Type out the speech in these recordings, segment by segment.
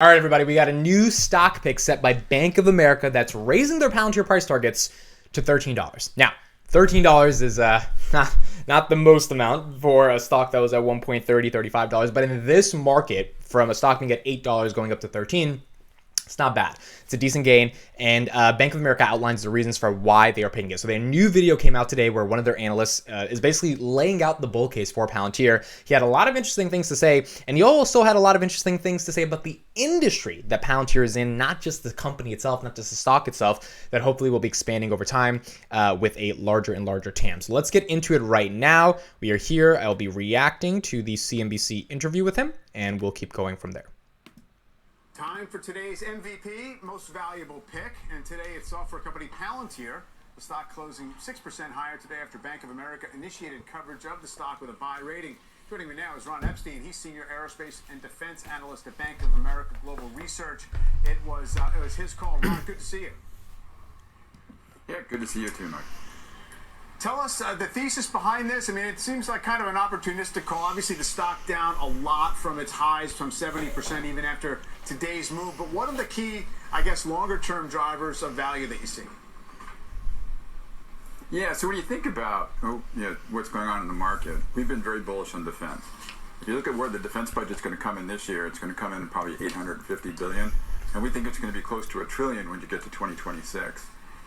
All right, everybody, we got a new stock pick set by Bank of America that's raising their Palantir price targets to $13. Now, $13 is not the most amount for a stock that was at $1.30, $35, but in this market, from a stock being at $8 going up to $13, it's not bad. It's a decent gain, and Bank of America outlines the reasons for why they are picking it. So their new video came out today where one of their analysts is basically laying out the bull case for Palantir. He had a lot of interesting things to say, and he also had a lot of interesting things to say about the industry that Palantir is in, not just the company itself, not just the stock itself, that hopefully will be expanding over time with a larger and larger TAM. So let's get into it right now. We are here. I'll be reacting to the CNBC interview with him, and we'll keep going from there. Time for today's MVP, most valuable pick, and today it's software company Palantir. The stock closing 6% higher today after Bank of America initiated coverage of the stock with a buy rating. Joining me now is Ron Epstein. He's senior aerospace and defense analyst at Bank of America Global Research. It was his call. Ron, good to see you. Yeah, good to see you too, Mark. Tell us the thesis behind this. I mean, it seems like kind of an opportunistic call. Obviously, the stock down a lot from its highs, from 70% even after today's move. But what are the key, I guess, longer-term drivers of value that you see? Yeah, so when you think about what's going on in the market, we've been very bullish on defense. If you look at where the defense budget's going to come in this year, it's going to come in probably $850 billion, and we think it's going to be close to $1 trillion when you get to 2026.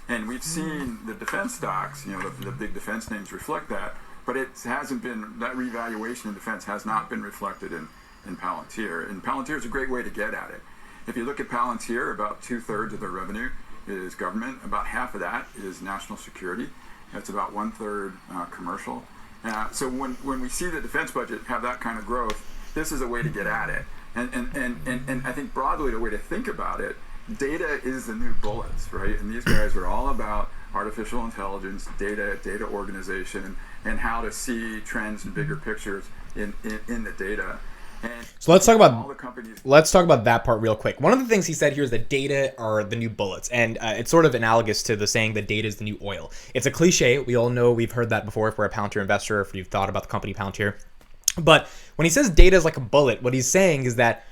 And we've seen the defense stocks, the big defense names reflect that, but it hasn't been, that revaluation in defense has not been reflected in Palantir. And Palantir is a great way to get at it. If you look at Palantir, about 2/3 of their revenue is government, about half of that is national security. That's about 1/3 commercial. So when we see the defense budget have that kind of growth, this is a way to get at it. And I think broadly the way to think about it, data is the new bullets, right? And these guys are all about artificial intelligence, data organization, and how to see trends and bigger pictures in the data. And so let's talk about that part real quick. One of the things he said here is that data are the new bullets, and it's sort of analogous to the saying that data is the new oil. It's a cliche. We all know, we've heard that before if we're a Palantir investor, if you've thought about the company Palantir. But when he says data is like a bullet, what he's saying is that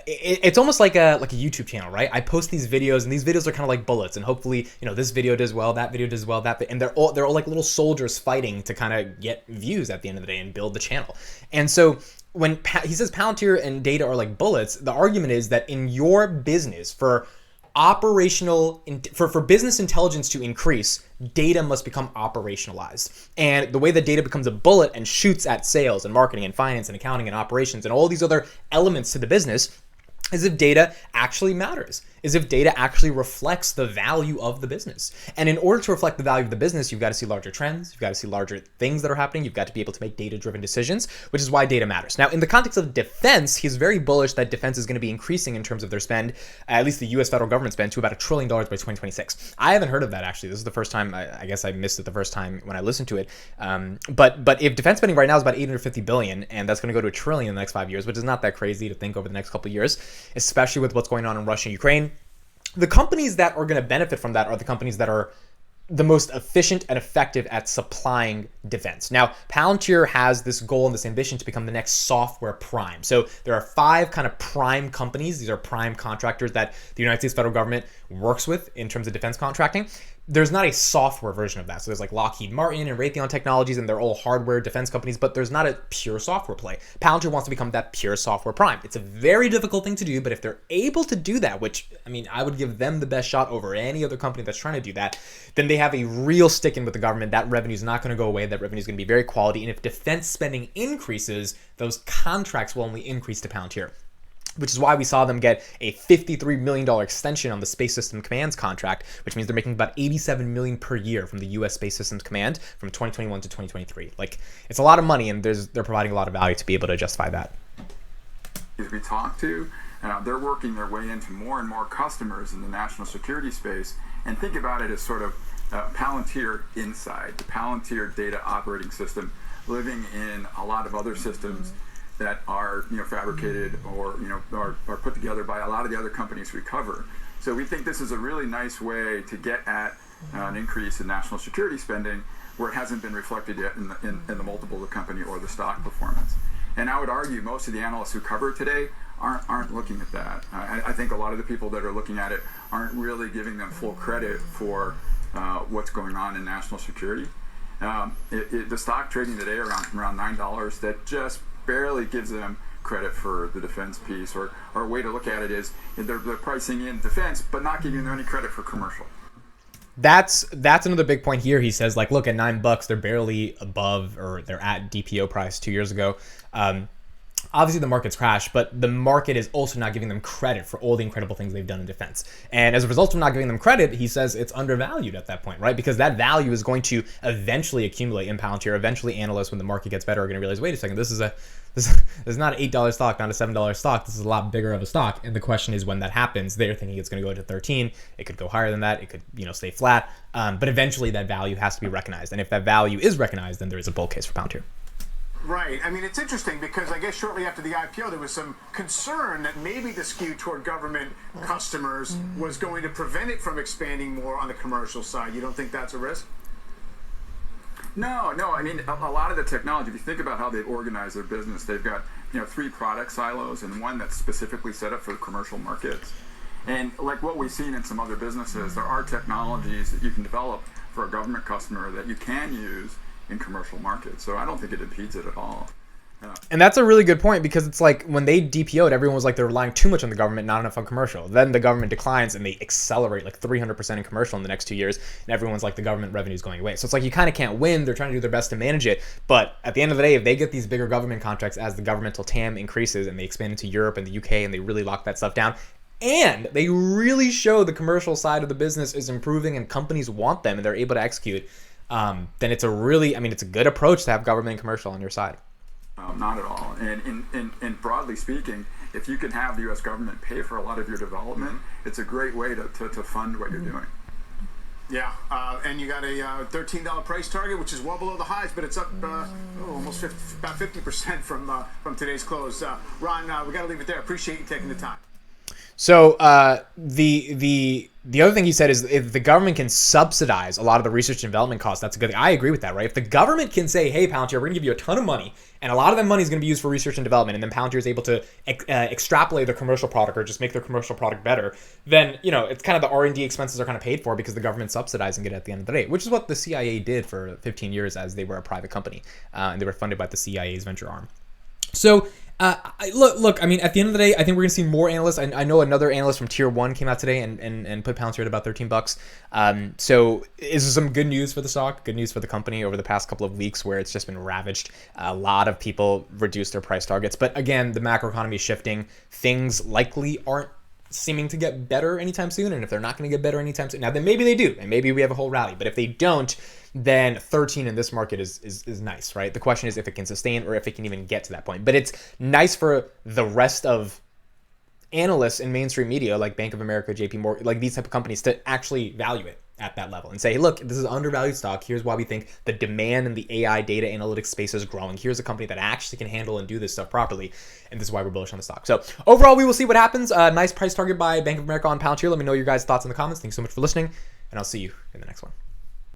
it's almost like a YouTube channel, right? I post these videos, and these videos are kind of like bullets, and hopefully, this video does well, that video does well, and they're all like little soldiers fighting to kind of get views at the end of the day and build the channel. And so when he says Palantir and data are like bullets, the argument is that in your business, for business intelligence to increase, data must become operationalized. And the way that data becomes a bullet and shoots at sales and marketing and finance and accounting and operations and all these other elements to the business is if data actually matters, is if data actually reflects the value of the business. And in order to reflect the value of the business, you've got to see larger trends, you've got to see larger things that are happening, you've got to be able to make data-driven decisions, which is why data matters. Now, in the context of defense, he's very bullish that defense is going to be increasing in terms of their spend, at least the US federal government spend, to about $1 trillion by 2026. I haven't heard of that, actually. This is the first time, I guess I missed it the first time when I listened to it. But if defense spending right now is about $850 billion, and that's going to go to $1 trillion in the next 5 years, which is not that crazy to think over the next couple of years, especially with what's going on in Russia and Ukraine, the companies that are going to benefit from that are the companies that are the most efficient and effective at supplying defense. Now, Palantir has this goal and this ambition to become the next software prime. So there are 5 kind of prime companies. These are prime contractors that the United States federal government works with in terms of defense contracting. There's not a software version of that. So there's like Lockheed Martin and Raytheon Technologies, and they're all hardware defense companies, but there's not a pure software play. Palantir wants to become that pure software prime. It's a very difficult thing to do, but if they're able to do that, which, I mean, I would give them the best shot over any other company that's trying to do that, then they have a real stick in with the government. That revenue is not going to go away. That revenue is going to be very quality. And if defense spending increases, those contracts will only increase to Palantir, which is why we saw them get a $53 million extension on the Space System Command's contract, which means they're making about $87 million per year from the U.S. Space Systems Command from 2021 to 2023. Like, it's a lot of money, and they're providing a lot of value to be able to justify that. As we talk to, they're working their way into more and more customers in the national security space, and think about it as sort of Palantir inside, the Palantir data operating system living in a lot of other systems that are fabricated or are put together by a lot of the other companies we cover. So we think this is a really nice way to get at an increase in national security spending where it hasn't been reflected yet in the multiple of the company or the stock performance. And I would argue most of the analysts who cover it today aren't looking at that. I think a lot of the people that are looking at it aren't really giving them full credit for what's going on in national security. The stock trading today around $9, that just barely gives them credit for the defense piece, or a way to look at it is they're pricing in defense but not giving them any credit for commercial. That's another big point here. He says, like, look, at $9, they're barely above, or they're at DPO price 2 years ago. Obviously the market's crashed, but the market is also not giving them credit for all the incredible things they've done in defense. And as a result of not giving them credit, he says it's undervalued at that point, right? Because that value is going to eventually accumulate in Palantir. Eventually analysts, when the market gets better, are going to realize, wait a second, this is not an $8 stock, not a $7 stock. This is a lot bigger of a stock. And the question is, when that happens, they're thinking it's going to go to 13. It could go higher than that. It could, stay flat. But eventually that value has to be recognized. And if that value is recognized, then there is a bull case for Palantir. Right. I mean, it's interesting because I guess shortly after the IPO, there was some concern that maybe the skew toward government customers was going to prevent it from expanding more on the commercial side. You don't think that's a risk? No. I mean, a lot of the technology, if you think about how they've organized their business, they've got 3 product silos and one that's specifically set up for the commercial markets. And like what we've seen in some other businesses, there are technologies that you can develop for a government customer that you can use in commercial markets. So I don't think it impedes it at all. And that's a really good point, because it's like when they DPO'd, everyone was like they're relying too much on the government, not enough on commercial. Then the government declines and they accelerate like 300% in commercial in the next 2 years, and everyone's like the government revenue is going away. So it's like you kind of can't win. They're trying to do their best to manage it, but at the end of the day, if they get these bigger government contracts as the governmental TAM increases and they expand into Europe and the UK and they really lock that stuff down, and they really show the commercial side of the business is improving and companies want them and they're able to execute, then it's it's a good approach to have government and commercial on your side. Not at all. And broadly speaking, if you can have the U.S. government pay for a lot of your development, it's a great way to fund what you're doing. Yeah, and you got a $13 price target, which is well below the highs, but it's up almost about 50% from today's close. Ron, we got to leave it there. Appreciate you taking the time. So the other thing he said is, if the government can subsidize a lot of the research and development costs, that's a good thing. I agree with that, right? If the government can say, hey, Palantir, we're going to give you a ton of money, and a lot of that money is going to be used for research and development, and then Palantir is able to extrapolate their commercial product or just make their commercial product better, then, it's kind of the R&D expenses are kind of paid for because the government's subsidizing it at the end of the day, which is what the CIA did for 15 years as they were a private company, and they were funded by the CIA's venture arm. So, look, I mean, at the end of the day, I think we're going to see more analysts. I know another analyst from Tier 1 came out today and put Palantir at about $13. So this is some good news for the stock, good news for the company over the past couple of weeks where it's just been ravaged. A lot of people reduced their price targets. But again, the macroeconomy is shifting. Things likely aren't seeming to get better anytime soon. And if they're not going to get better anytime soon, now then maybe they do. And maybe we have a whole rally. But if they don't, then 13 in this market is nice, right? The question is if it can sustain or if it can even get to that point. But it's nice for the rest of analysts in mainstream media like Bank of America, JP Morgan, like these type of companies to actually value it at that level and say, hey, look, this is an undervalued stock. Here's why we think the demand in the AI data analytics space is growing. Here's a company that actually can handle and do this stuff properly. And this is why we're bullish on the stock. So overall, we will see what happens. Nice price target by Bank of America on Palantir. Let me know your guys' thoughts in the comments. Thanks so much for listening, and I'll see you in the next one.